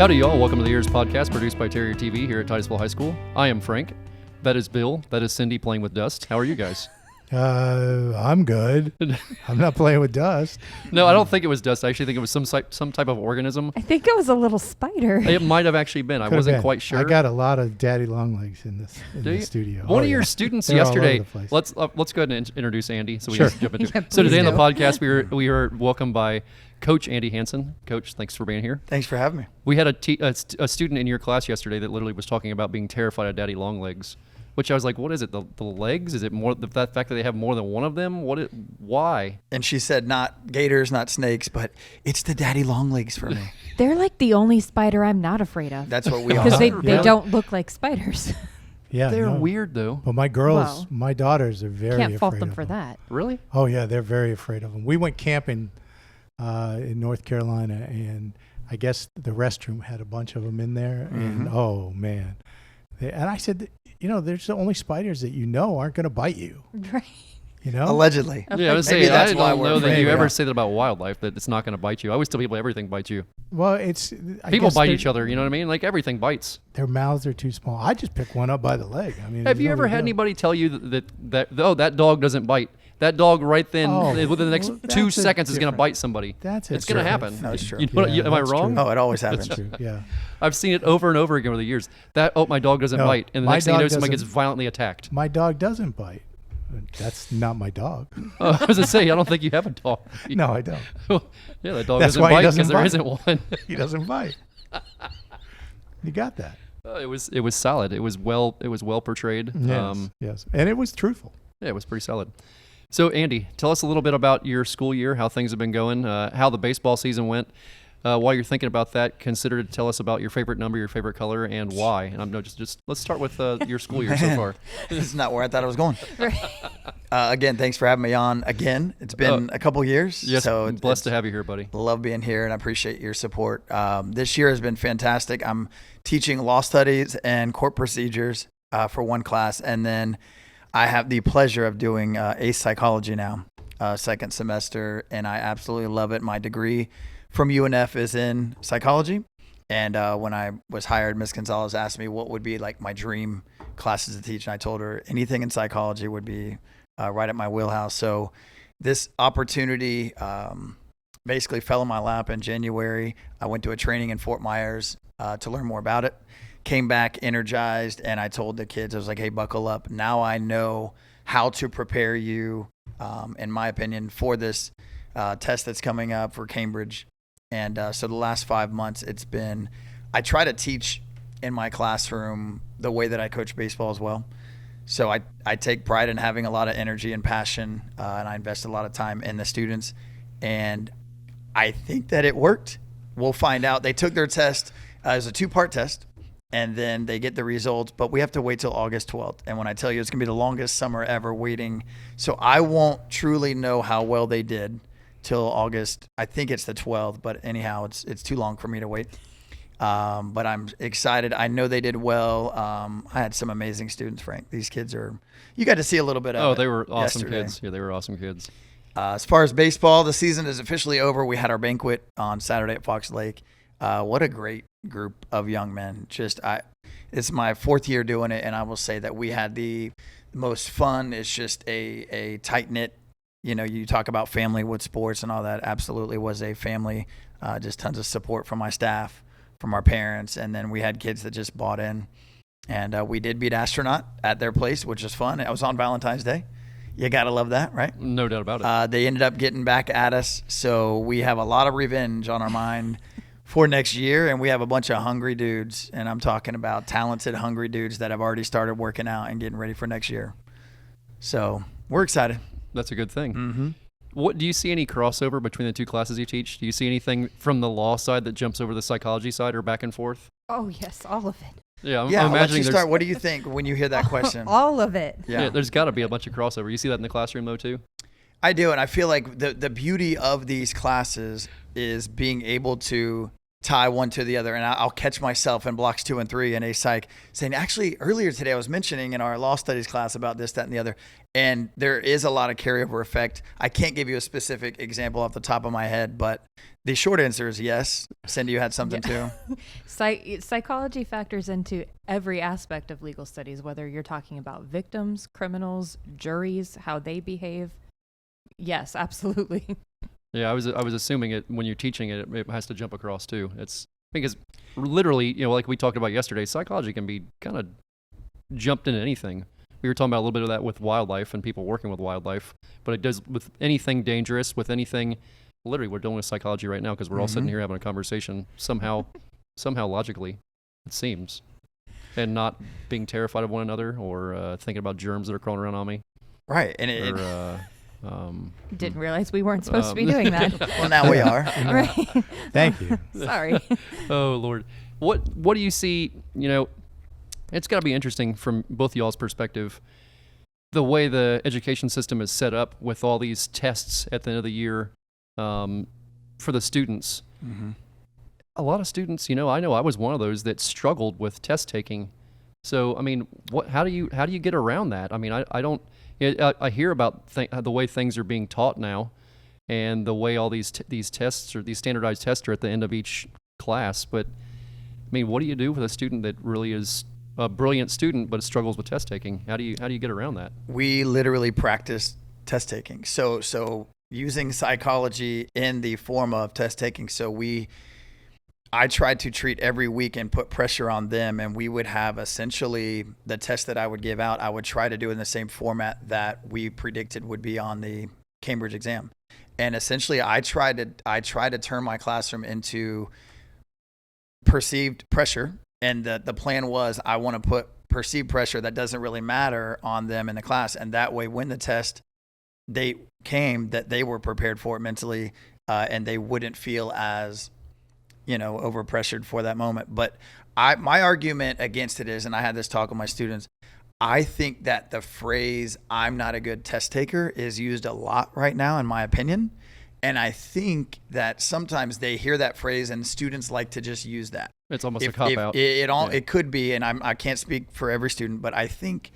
Howdy, y'all. Welcome to the EEARSS Podcast, produced by Terrier TV here at Titusville High School. I am Frank. That is Bill. That is Cindy playing with dust. How are you guys? I'm good. I'm not playing with dust. No, I don't think it was dust. I actually think it was some type of organism. I think it was a little spider. It might have actually been. I wasn't quite sure. I got a lot of daddy longlegs in the studio. One of your students yesterday. Let's go ahead and introduce Andy. So we Sure. just jump into Yeah, it. So today on the do. podcast, we were welcomed by Coach Andy Hanson. Coach, thanks for being here. Thanks for having me. We had a student in your class yesterday that literally was talking about being terrified of daddy longlegs. Which I was like, what is it? The legs? Is it more the fact that they have more than one of them? Why? And she said, not gators, not snakes, but it's the daddy long legs for me. They're like the only spider I'm not afraid of. That's what we all Because they are. don't look like spiders. Yeah, They're no. weird though. But my girls, Well, my daughters are very Can't fault afraid them of for them. that. Really? Oh yeah, they're very afraid of them. We went camping in North Carolina, and I guess the restroom had a bunch of them in there. And oh man, and I said, there's the only spiders that aren't going to bite you. Right. Allegedly. Yeah, I was Maybe saying, that's I why don't we're know that afraid you of ever it. say that about wildlife, that it's not going to bite you. I always tell people everything bites you. Well, People bite each other, you know what I mean? Like everything bites. Their mouths are too small. I just pick one up by the leg. I mean, Have you ever had anybody tell you that dog doesn't bite? That dog right then, within the next well, 2 that's seconds, is going to different. bite somebody. It's going to happen. No, it's true. Am I that's wrong? true. Oh, it always happens. That's true. Yeah. I've seen it over and over again over the years. My dog doesn't No, bite. And the my next thing you know, dog somebody gets doesn't- violently attacked. My dog doesn't bite. That's not my dog. I was going to say, I don't think you have a dog. No, I don't. Yeah, that dog That's doesn't why he bite doesn't because there bite. isn't one. He doesn't bite. You got that. It was solid. It was well portrayed. Yes. And it was truthful. Yeah, it was pretty solid. So, Andy, tell us a little bit about your school year, how things have been going, how the baseball season went. While you're thinking about that, consider to tell us about your favorite number, your favorite color, and why. And just let's start with your school year so far. This is not where I thought I was going. Again, thanks for having me on again. It's been a couple years. Yes, so blessed to have you here, buddy. Love being here, and I appreciate your support. This year has been fantastic. I'm teaching law studies and court procedures for one class, and then I have the pleasure of doing ACE psychology now, second semester, and I absolutely love it. My degree from UNF is in psychology, and when I was hired, Ms. Gonzalez asked me what would be like my dream classes to teach, and I told her anything in psychology would be right at my wheelhouse. So this opportunity basically fell in my lap in January. I went to a training in Fort Myers to learn more about it. Came back energized, and I told the kids, I was like, hey, buckle up. Now I know how to prepare you, in my opinion, for this test that's coming up for Cambridge. And so the last 5 months, I try to teach in my classroom the way that I coach baseball as well. So I take pride in having a lot of energy and passion, and I invest a lot of time in the students. And I think that it worked. We'll find out. They took their test. It was a 2-part test, and then they get the results. But we have to wait till August 12th. And when I tell you it's going to be the longest summer ever waiting, so I won't truly know how well they did till August. I think it's the 12th, but anyhow, it's too long for me to wait. But I'm excited. I know they did well. I had some amazing students, Frank. These kids you got to see a little bit of it. They were awesome yesterday. kids. Yeah, they were awesome kids. As far as baseball, the season is officially over. We had our banquet on Saturday at Fox Lake. What a great group of young men. It's my 4th year doing it, and I will say that we had the most fun. It's just a tight-knit, you talk about family with sports and all that. Absolutely was a family. Just tons of support from my staff, from our parents, and then we had kids that just bought in. And we did beat Astronaut at their place, which is fun. It was on Valentine's Day. You got to love that, right? No doubt about it. They ended up getting back at us, so we have a lot of revenge on our mind for next year, and we have a bunch of hungry dudes, and I'm talking about talented, hungry dudes that have already started working out and getting ready for next year. So we're excited. That's a good thing. Mm-hmm. What do you see any crossover between the two classes you teach? Do you see anything from the law side that jumps over the psychology side, or back and forth? Oh, yes, all of it. Yeah, I'm I'll let imagining you start. What do you think when you hear that question? All of it. Yeah, there's got to be a bunch of crossover. You see that in the classroom though too? I do, and I feel like the beauty of these classes is being able to tie one to the other, and I'll catch myself in blocks 2 and 3 in a psych saying, actually, earlier today I was mentioning in our law studies class about this, that, and the other. And there is a lot of carryover effect. I can't give you a specific example off the top of my head, but the short answer is yes. Cindy, you had something too? Psychology factors into every aspect of legal studies, whether you're talking about victims, criminals, juries, how they behave. Yes, absolutely. Yeah, I was assuming it when you're teaching it, it has to jump across too. It's because literally, like we talked about yesterday, psychology can be kind of jumped into anything. We were talking about a little bit of that with wildlife and people working with wildlife, but it does with anything dangerous, with anything. Literally, we're dealing with psychology right now because we're all sitting here having a conversation somehow logically, it seems, and not being terrified of one another or thinking about germs that are crawling around on me. Right, and didn't realize we weren't supposed to be doing that. Well, now we are. Right. Thank you. Sorry. Oh Lord, what do you see? It's got to be interesting from both y'all's perspective, the way the education system is set up with all these tests at the end of the year for the students. Mm-hmm. A lot of students, I know I was one of those that struggled with test taking. So, I mean, how do you get around that? I mean, I hear about the way things are being taught now, and the way all these tests or these standardized tests are at the end of each class. But I mean, what do you do with a student that really is a brilliant student but struggles with test taking? How do you get around that? We literally practice test taking. So using psychology in the form of test taking. I tried to treat every week and put pressure on them, and we would have essentially the test that I would give out, I would try to do in the same format that we predicted would be on the Cambridge exam. And essentially I tried to turn my classroom into perceived pressure. And the plan was I want to put perceived pressure that doesn't really matter on them in the class. And that way, when the test they came, that they were prepared for it mentally, and they wouldn't feel as overpressured for that moment. But my argument against it is, and I had this talk with my students, I think that the phrase "I'm not a good test taker" is used a lot right now, in my opinion. And I think that sometimes they hear that phrase and students like to just use that. It's almost a cop-out. It could be, and I can't speak for every student, but I think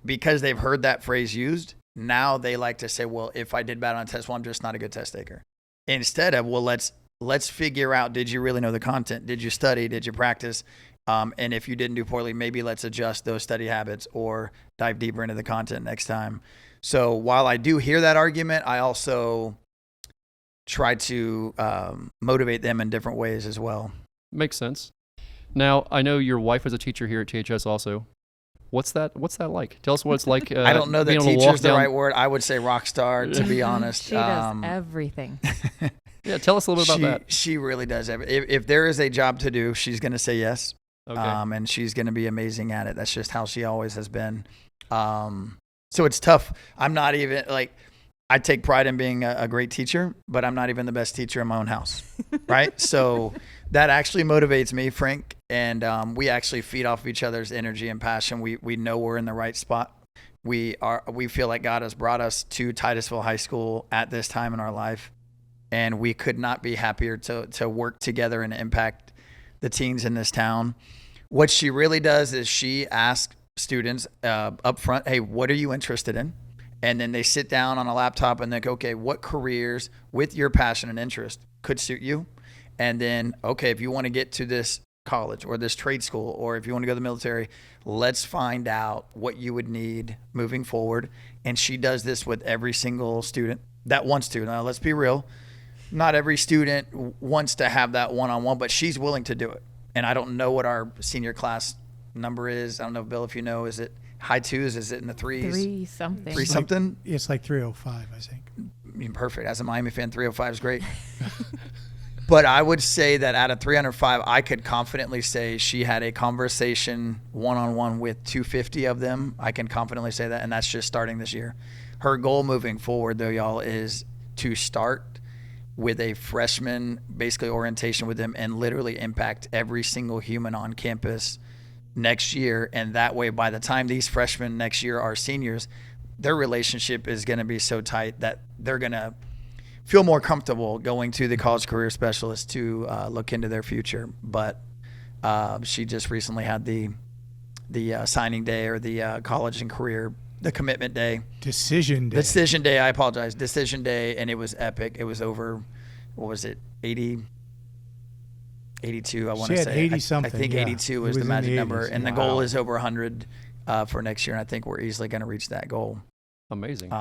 because they've heard that phrase used, now they like to say, well, if I did bad on a test, well, I'm just not a good test taker. Instead of, well, let's figure out, did you really know the content? Did you study? Did you practice? And if you didn't do poorly, maybe let's adjust those study habits or dive deeper into the content next time. So while I do hear that argument, I also try to motivate them in different ways as well. Makes sense. Now, I know your wife is a teacher here at THS also. What's that like? Tell us what it's like. I don't know that teacher is the right word. I would say rock star, to be honest. She does everything. Yeah, tell us a little bit about that. She really does everything. If there is a job to do, she's going to say yes. Okay. And she's going to be amazing at it. That's just how she always has been. So it's tough. I'm not even I take pride in being a great teacher, but I'm not even the best teacher in my own house, right? So that actually motivates me, Frank, and we actually feed off of each other's energy and passion. We know we're in the right spot. We feel like God has brought us to Titusville High School at this time in our life, and we could not be happier to work together and impact the teens in this town. What she really does is she asks students up front, hey, what are you interested in? And then they sit down on a laptop and think, okay, what careers with your passion and interest could suit you? And then, okay, if you want to get to this college or this trade school, or if you want to go to the military, let's find out what you would need moving forward. And she does this with every single student that wants to. Now, let's be real. Not every student wants to have that one-on-one, but she's willing to do it. And I don't know what our senior class number is. I don't know, Bill, if you know, is it high twos? Is it in the threes? 3-something. 3-something? It's like 305, I think. Perfect. As a Miami fan, 305 is great. But I would say that out of 305, I could confidently say she had a conversation one-on-one with 250 of them. I can confidently say that, and that's just starting this year. Her goal moving forward, though, y'all, is to start with a freshman, basically orientation with them, and literally impact every single human on campus next year. And that way, by the time these freshmen next year are seniors, their relationship is going to be so tight that they're going to feel more comfortable going to the college career specialist to look into their future. But she just recently had the signing day, or the college and career, the commitment day. Decision day. I apologize. Decision day, and it was epic. It was over, what was it, 82, I want to say. She had 80 something. I think 82 was the magic number, and the Wow. goal is over 100 for next year, and I think we're easily going to reach that goal. Amazing.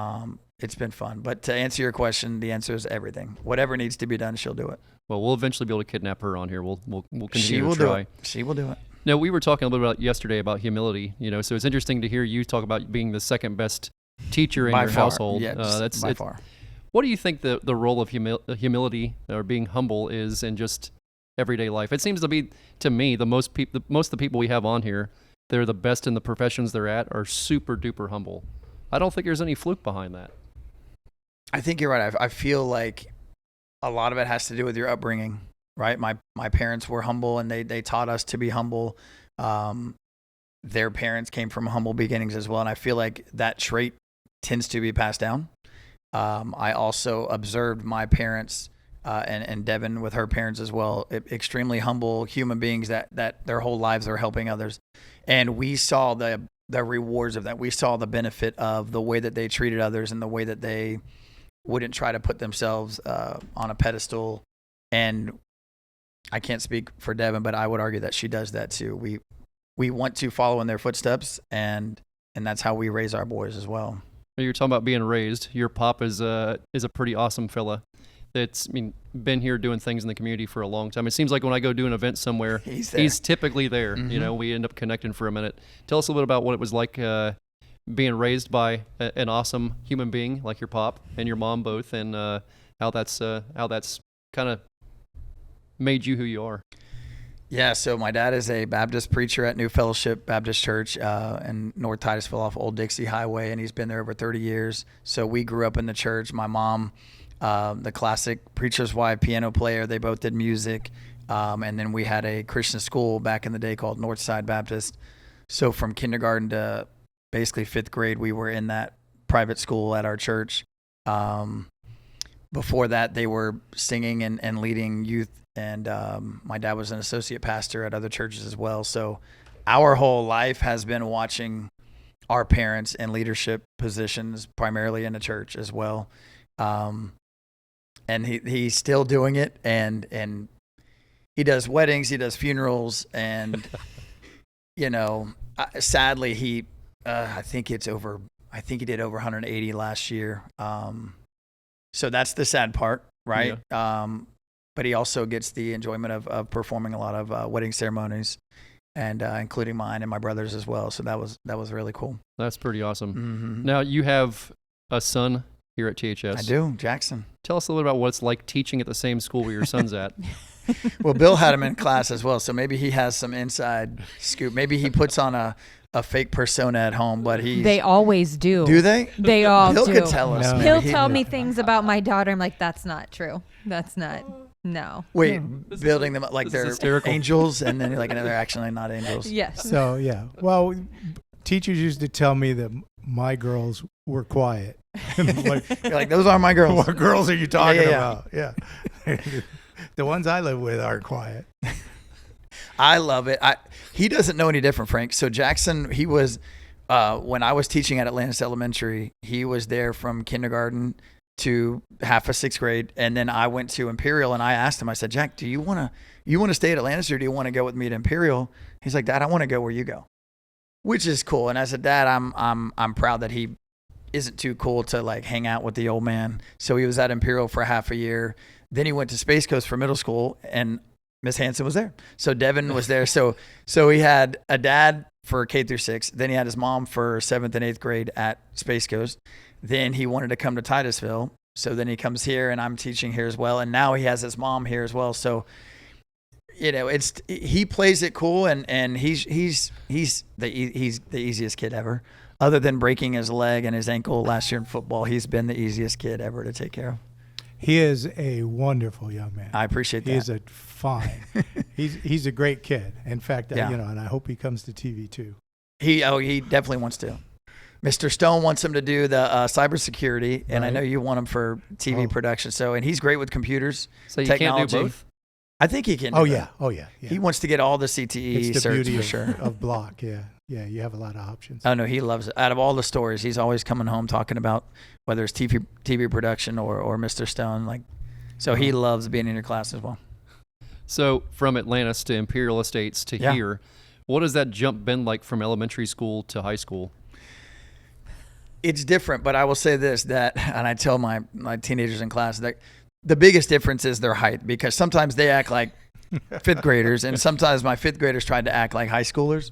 It's been fun. But to answer your question, the answer is everything. Whatever needs to be done, she'll do it. Well, we'll eventually be able to kidnap her on here. We'll continue She to will try. do it. She will do it. Now, we were talking a little bit about yesterday about humility, so it's interesting to hear you talk about being the second best teacher in By your far. household. Yeah, by far. What do you think the role of humility or being humble is in just everyday life? It seems to be, to me, most of the people we have on here, they're the best in the professions they're at, are super duper humble. I don't think there's any fluke behind that. I think you're right. I feel like a lot of it has to do with your upbringing, right? My parents were humble, and they taught us to be humble. Their parents came from humble beginnings as well, and I feel like that trait tends to be passed down. I also observed my parents and Devyn with her parents as well, extremely humble human beings that their whole lives are helping others. And we saw the rewards of that. We saw the benefit of the way that they treated others and the way that they wouldn't try to put themselves on a pedestal. And I can't speak for Devyn, but I would argue that she does that too. We want to follow in their footsteps, and that's how we raise our boys as well. You're talking about being raised. Your pop is a pretty awesome fella. That's been here doing things in the community for a long time. It seems like when I go do an event somewhere, he's typically there. Mm-hmm. We end up connecting for a minute. Tell us a little bit about what it was like being raised by an awesome human being like your pop and your mom both, and how that's kind of made you who you are. Yeah, so my dad is a Baptist preacher at New Fellowship Baptist Church in North Titusville off Old Dixie Highway, and he's been there over 30 years. So we grew up in the church. My mom, the classic preacher's wife, piano player. They both did music. And then we had a Christian school back in the day called Northside Baptist. So from kindergarten to basically 5th grade, we were in that private school at our church. Before that, they were singing and leading youth. And my dad was an associate pastor at other churches as well. So our whole life has been watching our parents in leadership positions, primarily in the church as well. And he's still doing it. And he does weddings, he does funerals. And, sadly, I think he did over 180 last year. So that's the sad part, right? Yeah. But he also gets the enjoyment of performing a lot of wedding ceremonies, and including mine and my brother's as well. So that was really cool. That's pretty awesome. Mm-hmm. Now you have a son here at THS. I do, Jackson. Tell us a little about what it's like teaching at the same school where your son's at. Well, Bill had him in class as well, so maybe he has some inside scoop. Maybe he puts on a fake persona at home, but they always do. Do they? They all Bill do. could tell us. No. He'll tell me things about my daughter. I'm like, that's not true. That's not. No. Wait, building them up like they're hysterical. angels, and then you're like, no, they're actually not angels. Yes. So, yeah. Well, teachers used to tell me that my girls were quiet. You're like, those aren't my girls. What girls are you talking Yeah. about? Yeah. The ones I live with are quiet. I love it. He doesn't know any different, Frank. So Jackson, he was, when I was teaching at Atlantis Elementary, he was there from kindergarten to half of 6th grade. And then I went to Imperial, and I asked him, I said, Jack, do you want to stay at Atlantis, or do you want to go with me to Imperial? He's like, Dad, I want to go where you go, which is cool. And I said, Dad, I'm proud that he isn't too cool to like hang out with the old man. So he was at Imperial for half a year. Then he went to Space Coast for middle school, and Miss Hanson was there. So Devyn was there. So he had a dad for K through 6. Then he had his mom for 7th and 8th grade at Space Coast. Then he wanted to come to Titusville. So then he comes here, and I'm teaching here as well. And now he has his mom here as well. So, he plays it cool, and he's the easiest kid ever. Other than breaking his leg and his ankle last year in football, he's been the easiest kid ever to take care of. He is a wonderful young man. I appreciate that. He is a fine. He's a great kid. In fact, Yeah. and I hope he comes to TV too. He definitely wants to. Mr. Stone wants him to do the cybersecurity, and I Right. know you want him for TV production. So, and he's great with computers, So you technology. can't do both? I think he can. Do Oh that. yeah. Oh yeah. Yeah. He wants to get all the CTE it's the certs beauty for of, sure. of block. Yeah. Yeah. You have a lot of options. Oh no, he loves it. Out of all the stories, he's always coming home talking about whether it's TV production or Mr. Stone. Like, so he loves being in your class as well. So from Atlantis to Imperial Estates to Yeah. here, what has that jump been like from elementary school to high school? It's different, but I will say this, that, and I tell my teenagers in class that the biggest difference is their height, because sometimes they act like fifth graders, and sometimes my fifth graders tried to act like high schoolers.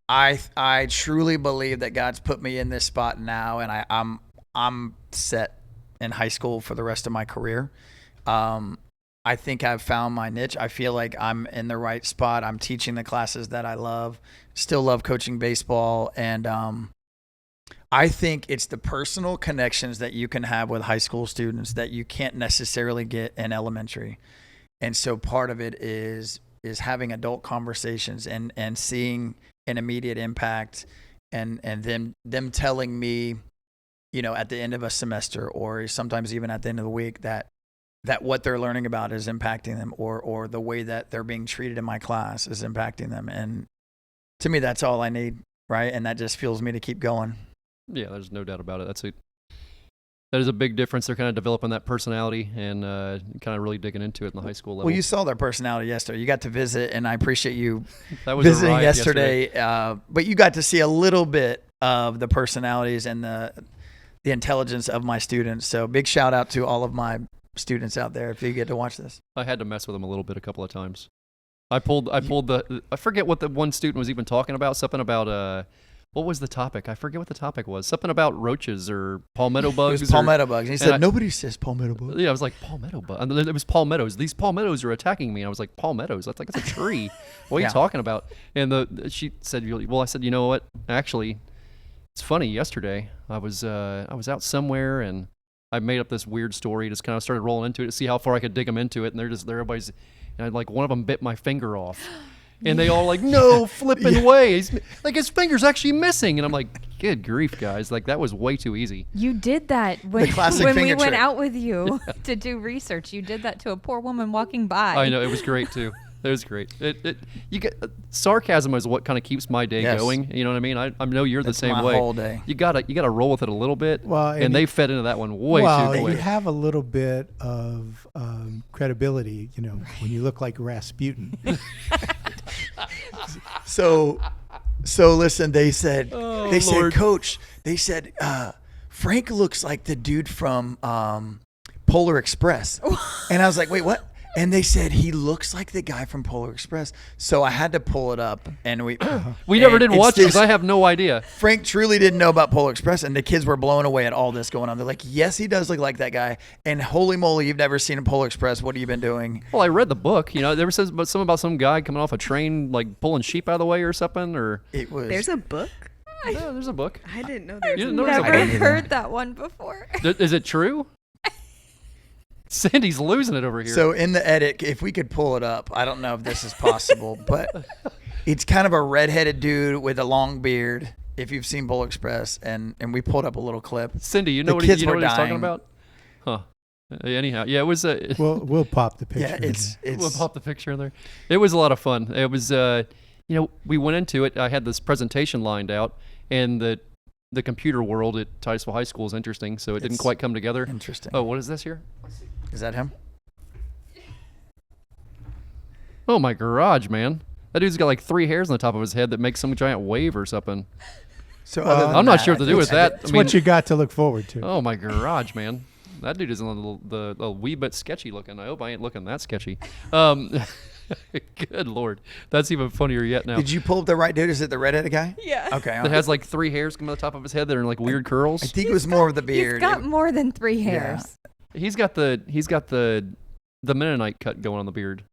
I truly believe that God's put me in this spot now, and I'm set in high school for the rest of my career. I think I've found my niche. I feel like I'm in the right spot. I'm teaching the classes that I love. Still love coaching baseball, and I think it's the personal connections that you can have with high school students that you can't necessarily get in elementary. And so part of it is having adult conversations and seeing an immediate impact, and them telling me, you know, at the end of a semester or sometimes even at the end of the week that what they're learning about is impacting them, or the way that they're being treated in my class is impacting them. And to me, that's all I need, right? And that just fuels me to keep going. Yeah, there's no doubt about it. That is a big difference. They're kind of developing that personality and kind of really digging into it in the high school level. Well, you saw their personality yesterday. You got to visit, and I appreciate you that was a visiting riot yesterday. But you got to see a little bit of the personalities and the intelligence of my students. So big shout out to all of my students out there if you get to watch this. I had to mess with them a little bit a couple of times. I pulled I forget what the one student was even talking about. Something about what was the topic? I forget what the topic was. Something about roaches or palmetto bugs. It was palmetto bugs. And he said, nobody says palmetto bugs. Yeah, I was like, palmetto bugs. And then it was palmettos. These palmettos are attacking me. And I was like, palmettos? That's like, it's a tree. What are you talking about? And she said, well, I said, you know what? Actually, it's funny. Yesterday, I was out somewhere and I made up this weird story. Just kind of started rolling into it to see how far I could dig them into it. And everybody's, and like one of them bit my finger off. And they all like, no flipping way. Like, his finger's actually missing. And I'm like, good grief, guys. Like, that was way too easy. You did that when we finger went trick. out with you to do research. You did that to a poor woman walking by. I know. It was great, too. It was great. You get sarcasm is what kind of keeps my day going. You know what I mean? I know you're the same my way. whole day. You gotta roll with it a little bit. Well, and they fed into that one way too you quick. have a little bit of credibility, you know, when you look like Rasputin. So listen, they said, Lord. Coach, they said, Frank looks like the dude from Polar Express. And I was like, wait, what? And they said, he looks like the guy from Polar Express. So I had to pull it up, and we never did watch it because this- I have no idea. Frank truly didn't know about Polar Express, and the kids were blown away at all this going on. They're like, yes, he does look like that guy. And holy moly, you've never seen a Polar Express. What have you been doing? Well, I read the book. You know, there was something about some guy coming off a train, like pulling sheep out of the way or something. Or It was. There's a book? no, there's a book. I didn't know there was You a didn't know book. there's a Never book? heard that one before. Is it true? Sandy's losing it over here. So in the edit, if we could pull it up, I don't know if this is possible, but it's kind of a redheaded dude with a long beard. If you've seen Polar Express, and we pulled up a little clip. Cindy, you The know what kids you know were what he's talking dying. about? Huh. Anyhow, yeah, it was. We'll pop the picture. Yeah, in it's We'll pop the picture in there. It was a lot of fun. It was, we went into it. I had this presentation lined out, and the computer world at Titusville High School is interesting, so it didn't It's quite come together. interesting. Oh, what is this here? Is that him? Oh, my garage, man. That dude's got like 3 hairs on the top of his head that makes some giant wave or something. So Well, other than I'm not that, sure what to do I with think- that. It's what you got to look forward to. Oh, my garage, man. That dude is a little wee bit sketchy looking. I hope I ain't looking that sketchy. Good Lord. That's even funnier yet now. Did you pull up the right dude? Is it the redheaded guy? Yeah. Okay. That has like 3 hairs coming on the top of his head that are in like weird curls. I think it was more of the beard. He's got more than 3 hairs. He's got the Mennonite cut going on the beard.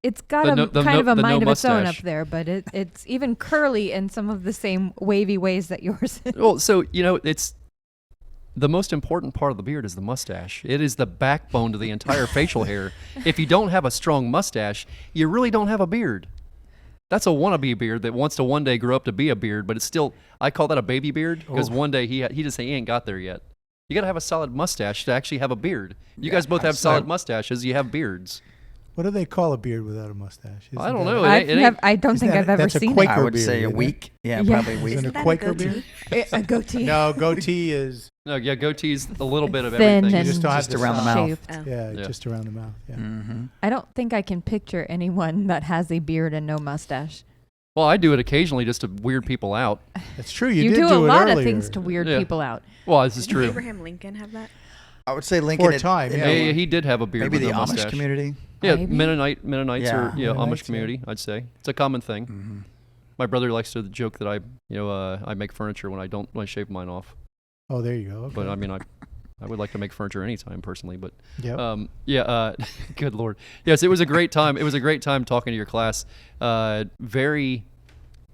It's got kind of a mind of its own up there, but it's even curly in some of the same wavy ways that yours is. Well, so it's the most important part of the beard is the mustache. It is the backbone to the entire facial hair. If you don't have a strong mustache, you really don't have a beard. That's a wannabe beard that wants to one day grow up to be a beard, but it's still, I call that a baby beard because one day he ain't got there yet. You got to have a solid mustache to actually have a beard. You guys both have solid mustaches. You have beards. What do they call a beard without a mustache? I don't know. I don't think I've ever seen it. I would say a week. Yeah, probably a week. Isn't it a Quaker beard? A goatee. No, goatee is... No, yeah, goatee's a little bit of thin everything. and just around the mouth. Yeah, just around the mouth. Yeah. Mm-hmm. I don't think I can picture anyone that has a beard and no mustache. Well, I do it occasionally just to weird people out. That's true. You do did a lot earlier. of things to weird people out. Well, this is Did true. Abraham Lincoln have that? I would say Lincoln. For a time, Yeah, he did have a beard. Maybe with the no Amish mustache. community. Yeah, Maybe. Mennonites Yeah. or Amish Mennonites, community. I'd say it's a common thing. Mm-hmm. My brother likes to joke that I make furniture when I shave mine off. Oh, there you go. Okay. But I mean, I would like to make furniture anytime personally. But Yep. good Lord. Yes, it was a great time. It was a great time talking to your class. Very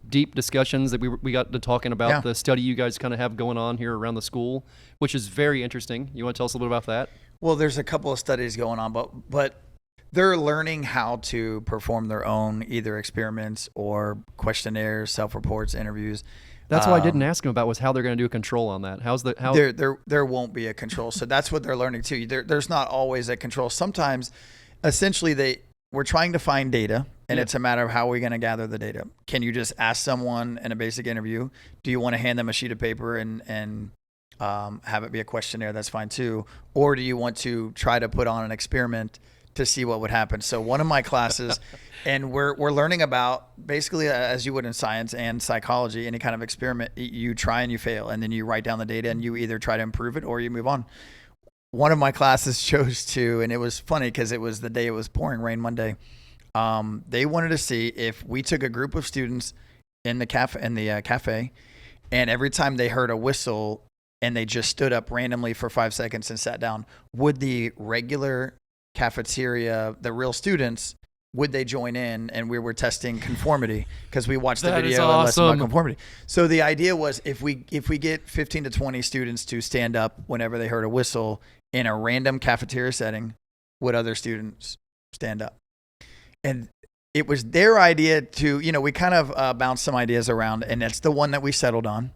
deep discussions that we got to talking about the study you guys kind of have going on here around the school, which is very interesting. You want to tell us a little bit about that? Well, there's a couple of studies going on, but they're learning how to perform their own either experiments or questionnaires, self-reports, interviews. That's what I didn't ask them about was how they're going to do a control on that. There won't be a control, so that's what they're learning too. There's not always a control. Sometimes, essentially, we're trying to find data, and it's a matter of how we're going to gather the data. Can you just ask someone in a basic interview? Do you want to hand them a sheet of paper and have it be a questionnaire? That's fine too. Or do you want to try to put on an experiment to see what would happen? So one of my classes, and we're learning about basically as you would in science and psychology, any kind of experiment, you try and you fail, and then you write down the data and you either try to improve it or you move on. One of my classes chose to, and it was funny because it was the day it was pouring rain Monday. They wanted to see if we took a group of students in the cafe, and every time they heard a whistle and they just stood up randomly for 5 seconds and sat down, would the regular cafeteria, the real students, would they join in? And we were testing conformity because we watched the video and lesson about conformity. So the idea was if we get 15 to 20 students to stand up whenever they heard a whistle in a random cafeteria setting, would other students stand up? And it was their idea to, we kind of bounced some ideas around, and that's the one that we settled on.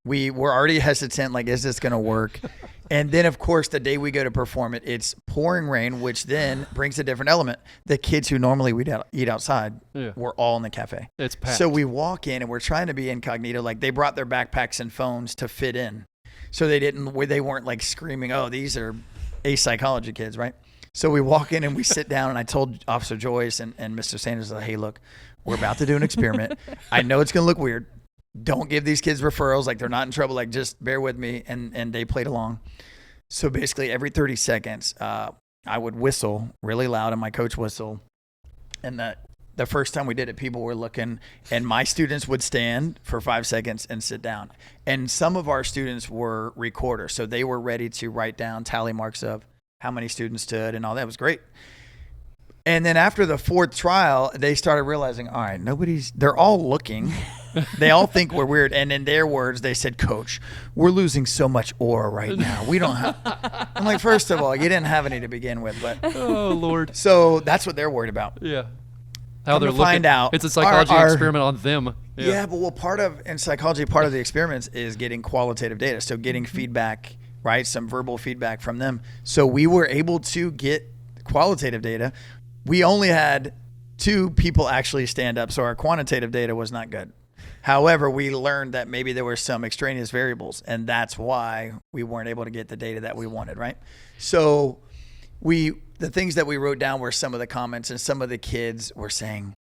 We were already hesitant, like, is this going to work? And then, of course, the day we go to perform it, it's pouring rain, which then brings a different element. The kids who normally we'd eat outside were all in the cafe. It's packed. So we walk in, and we're trying to be incognito. Like, they brought their backpacks and phones to fit in. So they weren't, like, screaming, oh, these are psychology kids, right? So we walk in, and we sit down, and I told Officer Joyce and Mr. Sanders, hey, look, we're about to do an experiment. I know it's going to look weird. Don't give these kids referrals. Like, they're not in trouble. Like, just bear with me. And they played along. So basically every 30 seconds, I would whistle really loud, and my coach whistle. And the first time we did it, people were looking, and my students would stand for 5 seconds and sit down. And some of our students were recorders. So they were ready to write down tally marks of how many students stood and all that. It was great. And then after the fourth trial, they started realizing, all right, they're all looking. They all think we're weird. And in their words, they said, Coach, we're losing so much aura right now. We don't have. I'm like, first of all, you didn't have any to begin with. But oh, Lord. So that's what they're worried about. Yeah. How they're looking. Find out. It's a psychology experiment on them. Yeah, but in psychology, part of the experiments is getting qualitative data. So getting feedback, right? Some verbal feedback from them. So we were able to get qualitative data. We only had 2 people actually stand up, so our quantitative data was not good. However, we learned that maybe there were some extraneous variables, and that's why we weren't able to get the data that we wanted, right? So the things that we wrote down were some of the comments, and some of the kids were saying,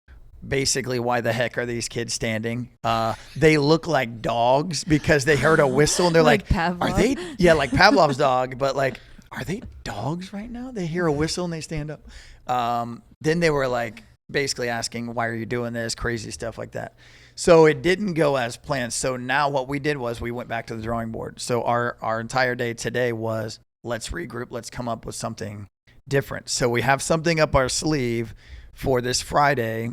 basically, why the heck are these kids standing? They look like dogs because they heard a whistle, and they're like Pavlov? Are they? Yeah, like Pavlov's dog, but like, are they dogs right now? They hear a whistle and they stand up. Then they were like basically asking, why are you doing this? Crazy stuff like that. So it didn't go as planned. So now what we did was we went back to the drawing board. So our entire day today was let's regroup. Let's come up with something different. So we have something up our sleeve for this Friday,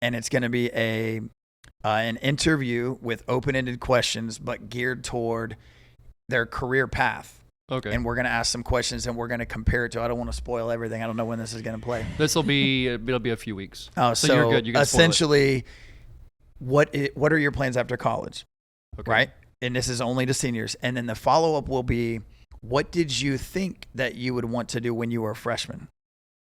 and it's going to be an interview with open-ended questions, but geared toward their career path. Okay. And we're going to ask some questions, and we're going to compare it to, I don't want to spoil everything. I don't know when this is going to play. It'll be a few weeks. Oh, so you're good. You can essentially, what are your plans after college? Okay. Right? And this is only to seniors. And then the follow-up will be, what did you think that you would want to do when you were a freshman?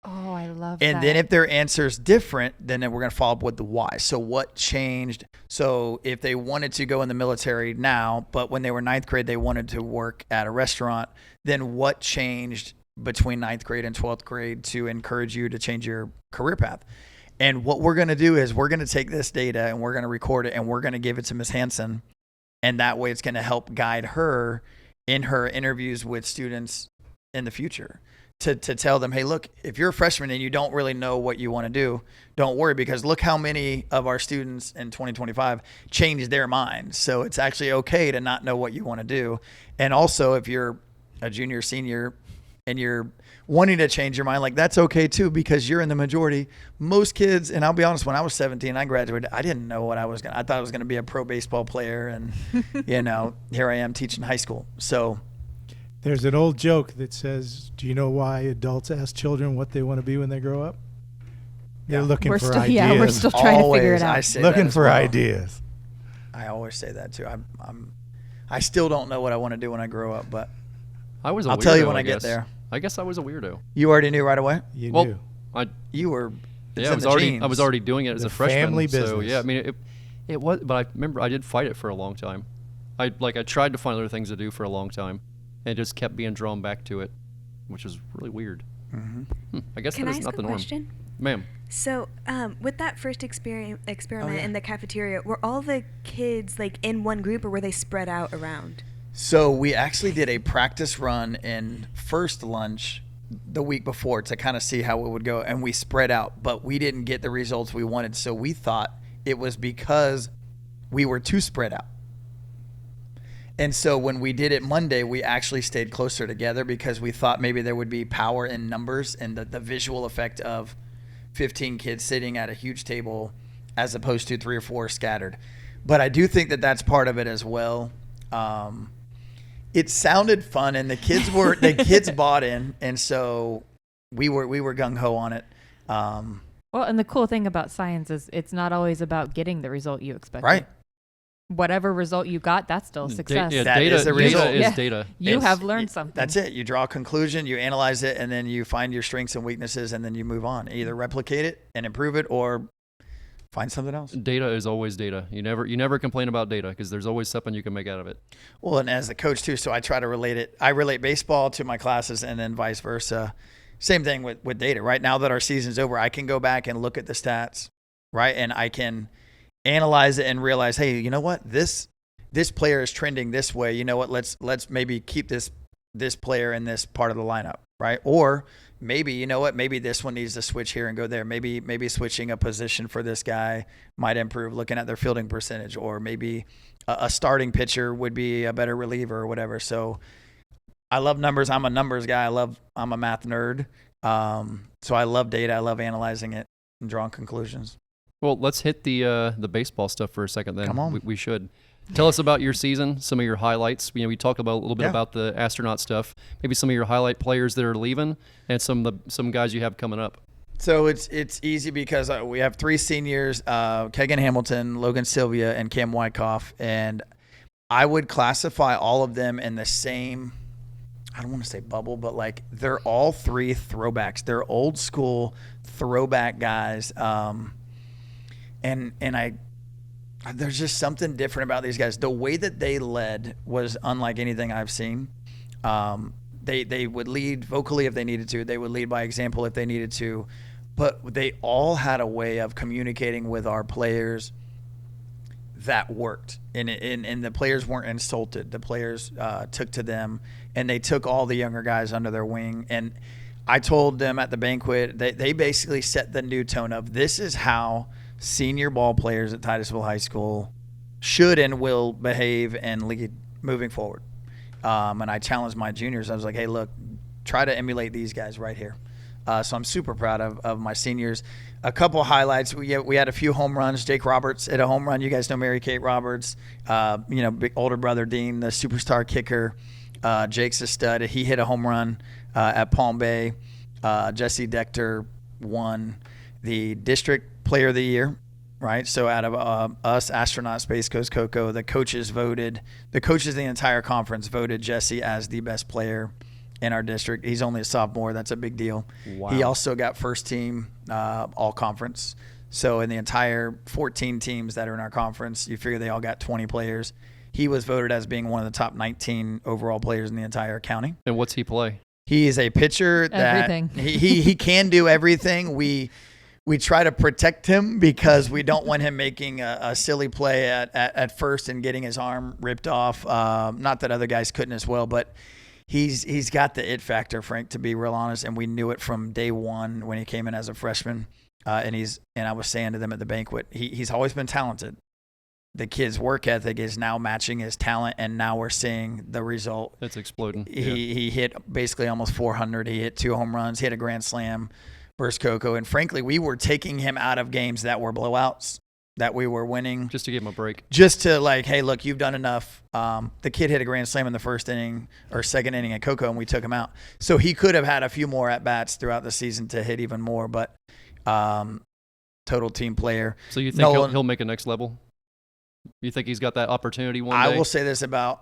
Oh, I love that. And then if their answer is different, then we're going to follow up with the why. So what changed? So if they wanted to go in the military now, but when they were ninth grade, they wanted to work at a restaurant, then what changed between ninth grade and 12th grade to encourage you to change your career path? And what we're going to do is we're going to take this data and we're going to record it and we're going to give it to Ms. Hanson. And that way it's going to help guide her in her interviews with students in the future. To tell them, hey, look, if you're a freshman and you don't really know what you want to do, don't worry, because look how many of our students in 2025 changed their minds. So it's actually okay to not know what you want to do. And also, if you're a junior, senior, and you're wanting to change your mind, like that's okay too, because you're in the majority. Most kids, and I'll be honest, when I was 17, I graduated, I didn't know what I thought I was going to be a pro baseball player. And, here I am teaching high school. So There's an old joke that says, do you know why adults ask children what they want to be when they grow up? They're looking for ideas. Yeah, we're still trying to figure it out. I say looking that as for well. ideas. I always say that too. I still don't know what I want to do when I grow up, but I'll tell you when I get there. I guess I was a weirdo. You already knew right away? You Well, knew. You were I was already doing it as The a freshman. family So business. yeah, I mean it was, but I remember I did fight it for a long time. I tried to find other things to do for a long time, and it just kept being drawn back to it, which is really weird. I guess Can that I is ask not a the norm. question? Ma'am. So, with that first experiment yeah. in the cafeteria, were all the kids like in one group, or were they spread out around? So we actually did a practice run in first lunch the week before to kind of see how it would go, and we spread out, but we didn't get the results we wanted. So we thought it was because we were too spread out. And so when we did it Monday, we actually stayed closer together because we thought maybe there would be power in numbers and the visual effect of 15 kids sitting at a huge table as opposed to 3 or 4 scattered. But I do think that that's part of it as well. It sounded fun, and the kids bought in, and so we were gung ho on it. Well, and the cool thing about science is it's not always about getting the result you expected. Right. Whatever result you got, that's still success. That data is the result. is Yeah. data. You It's- have learned something. That's it. You draw a conclusion, you analyze it, and then you find your strengths and weaknesses, and then you move on. Either replicate it and improve it, or find something else. Data is always data. You never complain about data because there's always something you can make out of it. Well, and as a coach too, so I try to relate it. I relate baseball to my classes, and then vice versa. Same thing with data. Right now that our season's over, I can go back and look at the stats, right, and I can analyze it and realize, hey, you know what, this player is trending this way. You know what, let's maybe keep this player in this part of the lineup, right? Or maybe, you know what, maybe this one needs to switch here and go there. Maybe switching a position for this guy might improve, looking at their fielding percentage, or maybe a starting pitcher would be a better reliever or whatever. So I love numbers. I'm a numbers guy. I'm a math nerd. So I love data. I love analyzing it and drawing conclusions. Well, let's hit the baseball stuff for a second then. Come on. We should. Tell us about your season, some of your highlights. We talked about a little bit Yeah. about the astronaut stuff, maybe some of your highlight players that are leaving, and some guys you have coming up. So it's easy because we have 3 seniors, Kegan Hamilton, Logan Sylvia, and Cam Wyckoff. And I would classify all of them in the same, I don't want to say bubble, but like they're all 3 throwbacks. They're old school throwback guys. There's just something different about these guys. The way that they led was unlike anything I've seen. They would lead vocally if they needed to. They would lead by example if they needed to. But they all had a way of communicating with our players that worked. And the players weren't insulted. The players took to them, and they took all the younger guys under their wing. And I told them at the banquet, they basically set the new tone of this is how senior ball players at Titusville High School should and will behave and lead moving forward. And I challenged my juniors. I was like, hey, look, try to emulate these guys right here. So I'm super proud of my seniors. A couple of highlights. We had a few home runs. Jake Roberts hit a home run. You guys know Mary Kate Roberts. Big older brother Dean, the superstar kicker. Jake's a stud. He hit a home run at Palm Bay. Jesse Dector won the district player of the year, right? So out of us, Astronaut, Space Coast, Coco, the coaches of the entire conference voted Jesse as the best player in our district. He's only a sophomore. That's a big deal. Wow. He also got first team all conference. So in the entire 14 teams that are in our conference, you figure they all got 20 players. He was voted as being one of the top 19 overall players in the entire county. And what's he play? He is a pitcher that Everything. he can do everything. We try to protect him because we don't want him making a silly play at first and getting his arm ripped off. Not that other guys couldn't as well, but he's got the it factor, Frank, to be real honest. And we knew it from day one when he came in as a freshman. And I was saying to them at the banquet, he's always been talented. The kid's work ethic is now matching his talent, and now we're seeing the result. It's exploding. He hit basically almost 400. He hit 2 home runs. He hit a grand slam versus Coco. And frankly, we were taking him out of games that were blowouts, that we were winning. Just to give him a break. Just to like, hey, look, you've done enough. The kid hit a grand slam in the first inning or second inning at Coco, and we took him out. So he could have had a few more at-bats throughout the season to hit even more, but total team player. So you think he'll make a next level? You think he's got that opportunity one day? I will say this about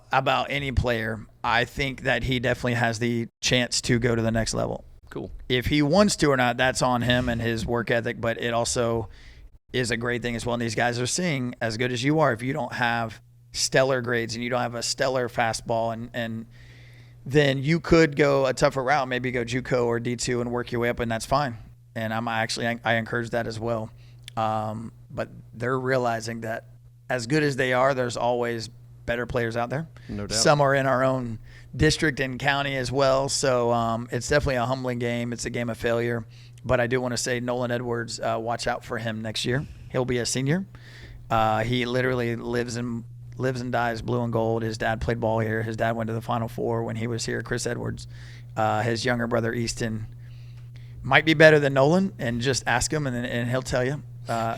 any player. I think that he definitely has the chance to go to the next level. Cool. If he wants to or not, that's on him and his work ethic, but it also is a great thing as well. And these guys are seeing, as good as you are, if you don't have stellar grades and you don't have a stellar fastball, and then you could go a tougher route, maybe go JUCO or D2 and work your way up, and that's fine. And I encourage that as well. But they're realizing that as good as they are, there's always better players out there. No doubt. Some are in our own district and county as well. So it's definitely a humbling game. It's a game of failure. But I do want to say Nolan Edwards, watch out for him next year. He'll be a senior. He literally lives and dies blue and gold. His dad played ball here. His dad went to the Final Four when he was here, Chris Edwards. His younger brother, Easton, might be better than Nolan, and just ask him, and he'll tell you.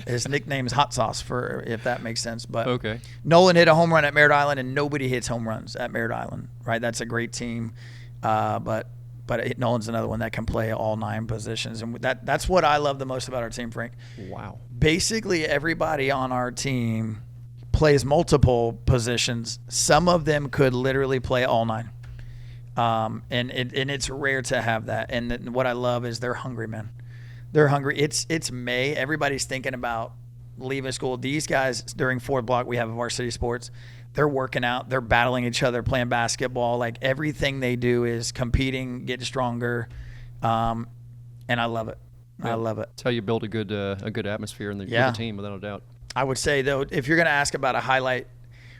His nickname is Hot Sauce, if that makes sense. But okay. Nolan hit a home run at Merritt Island, and nobody hits home runs at Merritt Island, right? That's a great team. But Nolan's another one that can play all 9 positions. And that's what I love the most about our team, Frank. Wow. Basically, everybody on our team plays multiple positions. Some of them could literally play all 9. And it's rare to have that. And what I love is they're hungry, man. They're hungry. It's May. Everybody's thinking about leaving school. These guys, during 4th block, we have varsity sports. They're working out. They're battling each other, playing basketball. Like, everything they do is competing, getting stronger. And I love it. Yeah. I love it. It's how you build a good atmosphere in the team, without a doubt. I would say, though, if you're going to ask about a highlight,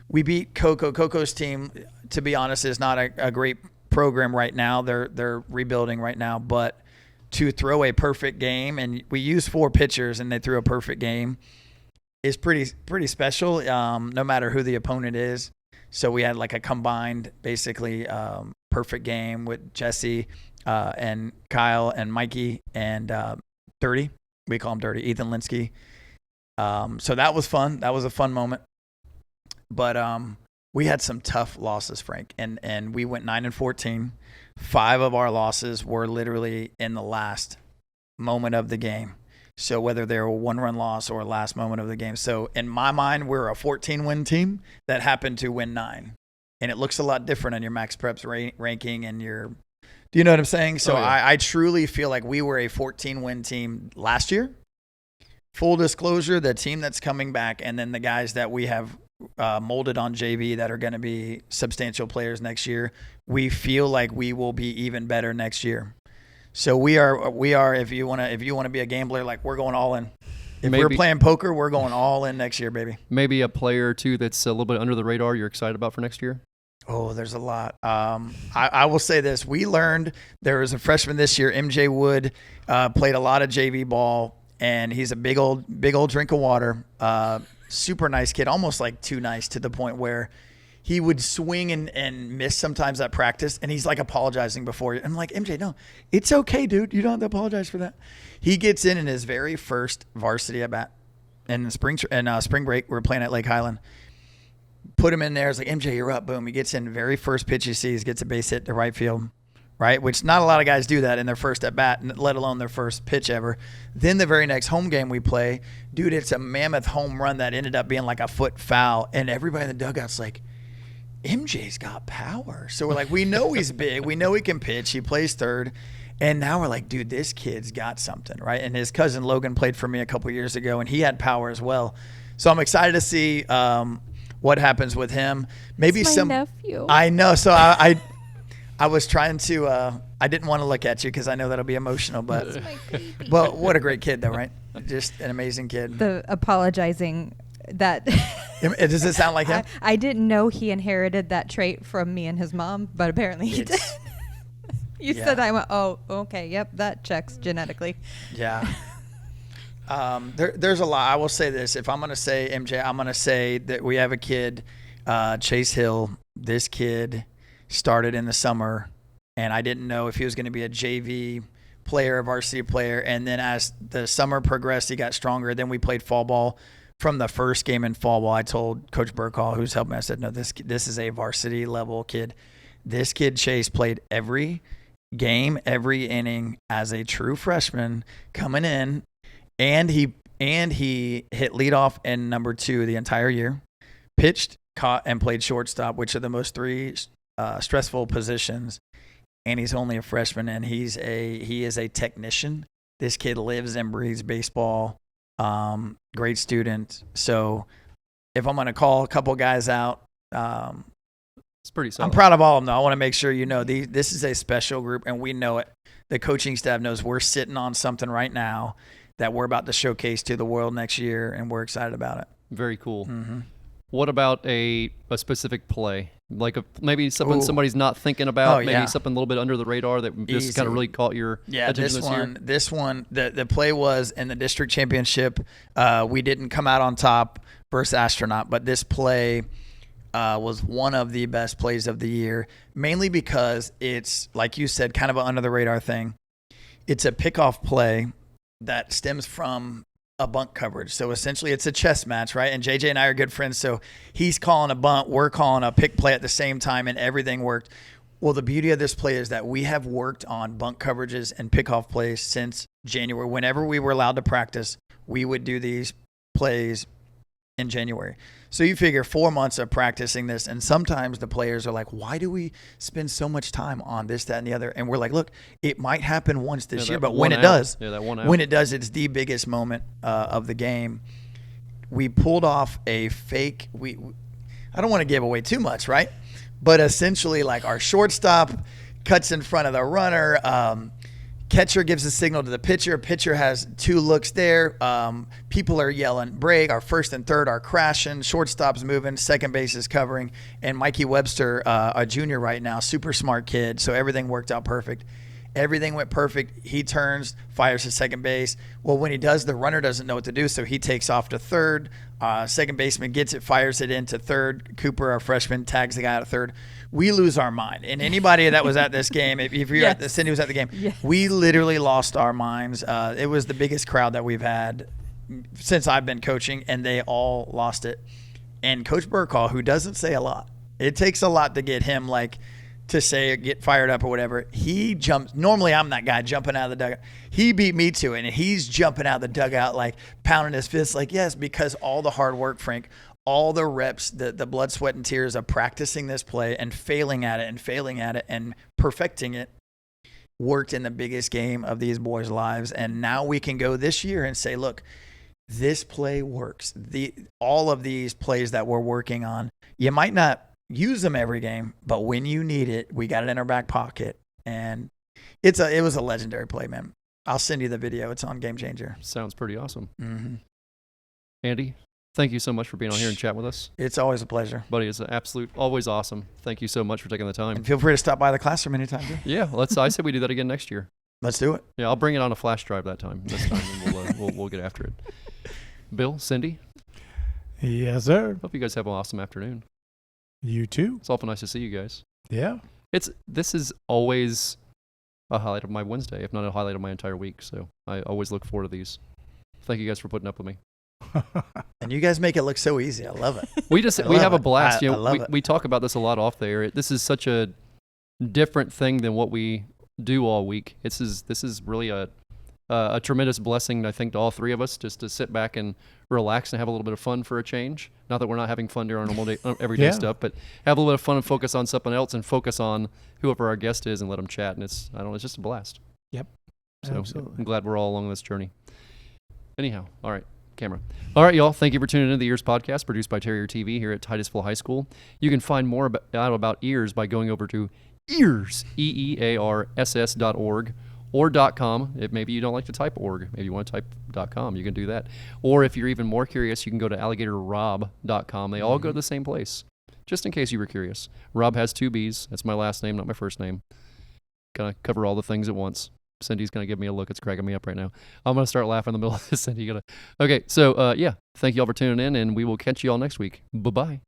we beat Coco. Coco's team, to be honest, is not a great program right now. They're rebuilding right now, but to throw a perfect game, and we used 4 pitchers and they threw a perfect game, is pretty special, no matter who the opponent is. So we had like a combined, basically, perfect game with Jesse and Kyle and Mikey and Dirty. We call him Dirty, Ethan Linsky. So that was fun. That was a fun moment. But we had some tough losses, Frank, and we went 9-14. 5 of our losses were literally in the last moment of the game. So whether they're a 1-run loss or a last moment of the game. So in my mind, we're a 14-win team that happened to win 9. And it looks a lot different on your Max Preps ranking and your – do you know what I'm saying? So I truly feel like we were a 14-win team last year. Full disclosure, the team that's coming back, and then the guys that we have molded on JV that are going to be substantial players next year, we feel like we will be even better next year. So we are. If you want to be a gambler, like, we're going all in. If we're playing poker, we're going all in next year, baby. Maybe a player or two that's a little bit under the radar you're excited about for next year? Oh, there's a lot. I will say this. We learned there was a freshman this year, MJ Wood, played a lot of JV ball, and he's a big old drink of water. Super nice kid, almost like too nice, to the point where he would swing and miss sometimes at practice, and he's like apologizing before you. I'm like, MJ, no, it's okay, dude. You don't have to apologize for that. He gets in his very first varsity at bat in the spring break. We're playing at Lake Highland. Put him in there. It's like, MJ, you're up. Boom. He gets in. Very first pitch he sees, gets a base hit to right field. right? Which not a lot of guys do that in their first at bat, let alone their first pitch ever. Then the very next home game we play, dude, it's a mammoth home run that ended up being like a foot foul, and everybody in the dugout's like, MJ's got power. So we're like, we know he's big, we know he can pitch, he plays third, and now we're like, dude, this kid's got something, right? And his cousin Logan played for me a couple years ago, and he had power as well. So I'm excited to see what happens with him. Maybe it's my some nephew. I know. So I was trying to. I didn't want to look at you because I know that'll be emotional. But what a great kid, though, right? Just an amazing kid. The apologizing that. Does it sound like him? I didn't know he inherited that trait from me and his mom, but apparently he did. You said I went, oh, okay, yep, that checks genetically. Yeah. There's a lot. I will say this. If I'm going to say MJ, I'm going to say that we have a kid, Chase Hill. This kid started in the summer, and I didn't know if he was going to be a JV player, a varsity player. And then as the summer progressed, he got stronger. Then we played fall ball. From the first game in fall ball, I told Coach Burkhall, who's helping me, I said, no, this is a varsity level kid. This kid, Chase, played every game, every inning as a true freshman coming in. And he hit leadoff and number 2 the entire year, pitched, caught, and played shortstop, which are the most 3 stressful positions. And he's only a freshman, and he is a technician. This kid lives and breathes baseball. Great student. So if I'm going to call a couple guys out, it's pretty solid. I'm proud of all of them, though. I want to make sure you know this is a special group, and we know it. The coaching staff knows we're sitting on something right now that we're about to showcase to the world next year, and we're excited about it. Very cool. Mm-hmm. What about a specific play? Like maybe something somebody's not thinking about, maybe something a little bit under the radar that just kind of really caught your attention this one, the play was in the district championship. We didn't come out on top versus Astronaut, but this play was one of the best plays of the year, mainly because it's, like you said, kind of an under the radar thing. It's a pickoff play that stems from a bunt coverage. So essentially it's a chess match, right? And JJ and I are good friends. So he's calling a bunt, we're calling a pick play at the same time, and everything worked. Well, the beauty of this play is that we have worked on bunt coverages and pickoff plays since January. Whenever we were allowed to practice, we would do these plays in January. So you figure 4 months of practicing this, and sometimes the players are like, why do we spend so much time on this, that, and the other? And we're like, look, it might happen once this year, but when it does, it's the biggest moment of the game. We pulled off a fake, I don't want to give away too much, right? But essentially, like, our shortstop cuts in front of the runner, catcher gives a signal to the pitcher. Pitcher has 2 looks there. People are yelling, break. Our first and third are crashing. Shortstop's moving. Second base is covering. And Mikey Webster, a junior right now, super smart kid. So everything worked out perfect. Everything went perfect. He turns, fires to second base. Well, when he does, the runner doesn't know what to do, so he takes off to third. Second baseman gets it, fires it into third. Cooper, our freshman, tags the guy out of third. We lose our mind. And anybody that was at this game, if you're at the Cindy was at the game, we literally lost our minds. It was the biggest crowd that we've had since I've been coaching, and they all lost it. And Coach Burkhall, who doesn't say a lot, it takes a lot to get him to say get fired up or whatever. He jumps. Normally I'm that guy jumping out of the dugout. He beat me to it, and he's jumping out of the dugout like pounding his fist like, yes, because all the hard work, Frank, all the reps, the blood, sweat, and tears of practicing this play and failing at it and perfecting it worked in the biggest game of these boys' lives. And now we can go this year and say, look, this play works. All of these plays that we're working on, you might not use them every game, but when you need it, we got it in our back pocket. And it was a legendary play, man. I'll send you the video. It's on Game Changer. Sounds pretty awesome. Mm-hmm. Andy, thank you so much for being on here and chatting with us. It's always a pleasure. Buddy, it's always awesome. Thank you so much for taking the time. And feel free to stop by the classroom anytime, too. Yeah, I say we do that again next year. Let's do it. Yeah, I'll bring it on a flash drive this time, and we'll get after it. Bill, Cindy? Yes, sir. Hope you guys have an awesome afternoon. You too. It's awful nice to see you guys. Yeah. This is always a highlight of my Wednesday, if not a highlight of my entire week. So I always look forward to these. Thank you guys for putting up with me. And you guys make it look so easy. I love it. We have a blast. I love it. We talk about this a lot off the air. This is such a different thing than what we do all week. This is really a tremendous blessing, I think, to all three of us, just to sit back and relax and have a little bit of fun for a change. Not that we're not having fun during our normal day, everyday Yeah. stuff, but have a little bit of fun and focus on something else and focus on whoever our guest is and let them chat. And it's just a blast. Yep. So Absolutely. I'm glad we're all along this journey. Anyhow, all right, camera. All right, y'all. Thank you for tuning into the EEARSS Podcast, produced by Terrier TV here at Titusville High School. You can find more out about EEARSS by going over to EEARSS, EEARSS.org or .com. If maybe you don't like to type org, maybe you want to type .com, you can do that. Or if you're even more curious, you can go to alligatorrobb.com. They all go to the same place, just in case you were curious. Robb has 2 B's. That's my last name, not my first name. Kind of cover all the things at once. Cindy's going to give me a look. It's cracking me up right now. I'm going to start laughing in the middle of this. Cindy, okay, so yeah, thank you all for tuning in, and we will catch you all next week. Bye-bye.